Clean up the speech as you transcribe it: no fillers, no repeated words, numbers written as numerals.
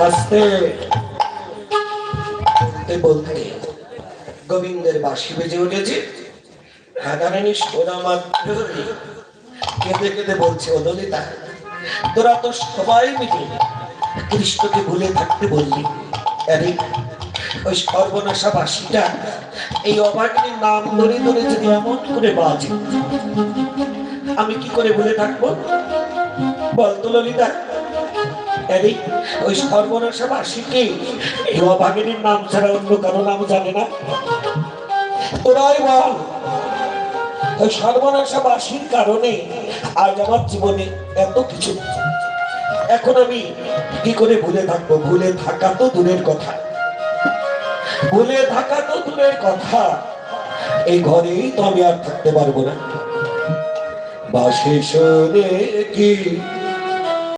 আস্তে বলতে বলতে গোবিন্দের বাঁশি বেজে উঠেছে। রাধারানী শোনা মাত্র কেঁদে কেঁদে বলছে, ও ললিতা, তোরা তো সবাই মিলে কৃষ্ণকে ভুলে থাকতে বললি, আরে ওই সর্বনাশা বাঁশিটা এই অভাগিনীর নাম ধরে ধরে যদি এমন করে বাজে, আমি কি করে ভুলে থাকবো বলতো ললিতা? আরে ওই সর্বনাশা বাঁশিকে এই অভাগিনীর নাম ছাড়া অন্য কারো নাম জানে না? তোরাই বল, ওই সর্বনাশা বাঁশির কারণে আজ আমার জীবনে এত কিছু। এখন আমি কি করে ভুলে থাকবো? ভুলে থাকা তো দূরের কথা, ভুলে থাকা তো দূরের কথা, এই ঘরেই তো আমি আর থাকতে পারবো না। বাঁশি শুনে কি